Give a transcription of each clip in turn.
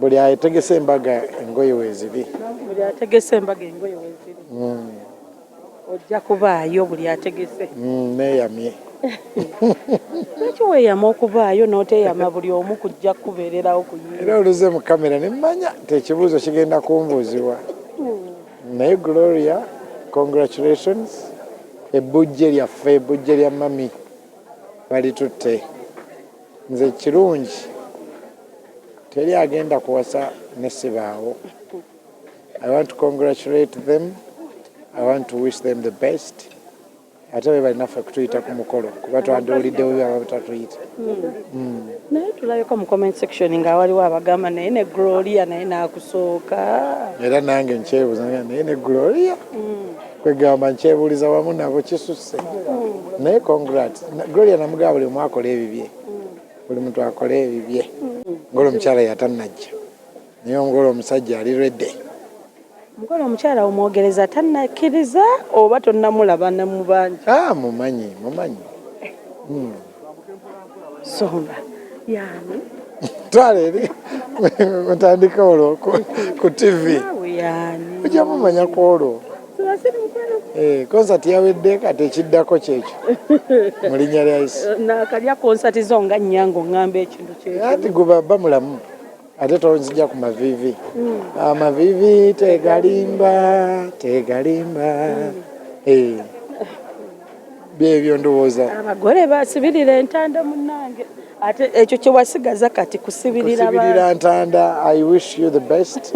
buli ategese embaga engoye weeziri. Buli ategese embaga engoye weeziri. Ojja kubaayo buli ategese. Neeyamye. Lwaki weeyama okubaayo n'oteeyama buli omu kujja kubeererawo kuyiira? Era oluze mu kamera ne mmanya nti ekibuuzo kigenda kumbuuzibwa. Naye Gloria, congratulations. Ebbujje lyaffe, ebbujje lya mami balitutte. Nze kirungi teri agenda kuwasa ne sibaawo. I want to congratulate them. I want to wish them the best. Ate bwe balinaffe kutuyita ku mukolo kuba twandiwuliddewo byaba butatuyita. Naye tulabeko mu comment section nga waliwo abagamba naye ne Gloria naye naakusooka. Era nange nkyebuuza naye ne Gloria kwegamba nkyebuuliza wamu nabo kisusse. Naye congrats. Gloria namugamba buli omu akola ebibye. Buli muntu akola ebibye. Ngolo omukyala yatannajja. Naye ngolo omusajja ali redde. Mukolo omukyala omwogereza tannakkiriza oba tonnamulaba ne mu bangi? Mumanyi. Somba yaani twala eri mutandika olwo ku TV. Yaani Ojja mumanya ku olwo. Konsati yawedde kati ekiddako kyekyo mu linnya lya Yesu. Nakalya konsati zo nga nnyango ŋŋamba ekintu kyekyo. Ati guba mulamu. Ate tonzija ku mavivi. Amavivi tegalimba. Byebyo ndowooza. Abagole basibirira entanda munnange. Ate ekyo kye wasigaza kati kusibirira ntanda. I wish you the best.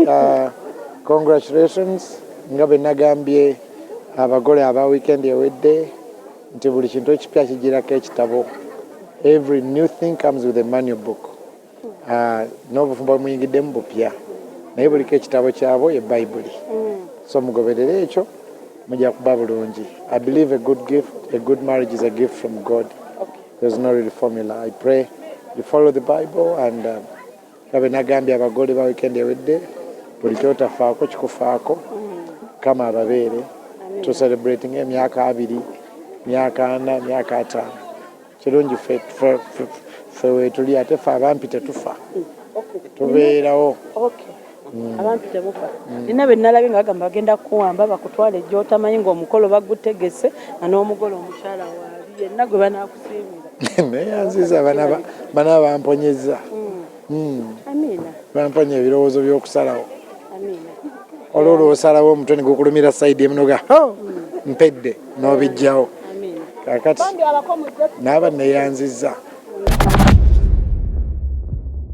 Congratulations. Nga bwe nagambye abagole aba weekend ewedde nti buli kintu ekipya kijirako ekitabo. Every new thing comes with a manual book. N'obufumbo bumuyingiddemu bupya. Naye buliko ekitabo kyabo ye Bayibuli. So mugoberere ekyo mujja kuba bulungi. I believe a good marriage is a gift from God. There's no real formula. I pray you follow the Bible and kabe nagambye abagole ba weekend ewedde buli kyotafaako kikufaako kama ababeere to celebrating emyaka 2, myaka 4, myaka 5. Kirungi ffe weetuli ate ffe abampi tetufa. Tubeerawo. Abampi temufa. Nina be nalabye nga bagamba bagenda kuwamba bakutwale gy'otamanyi ng'omukolo bagutegese n'omugole omukyala waabi yenna gwe banaakusiimira. Neyanziza bana bamponyezza. Amiina. Bamponya ebirowoozo by'okusalawo. Amiina. Olwo osalawo omutwe ne gukulumira sayidi eminoga mpedde n'obijjawo. Kakati naaba neyanziza.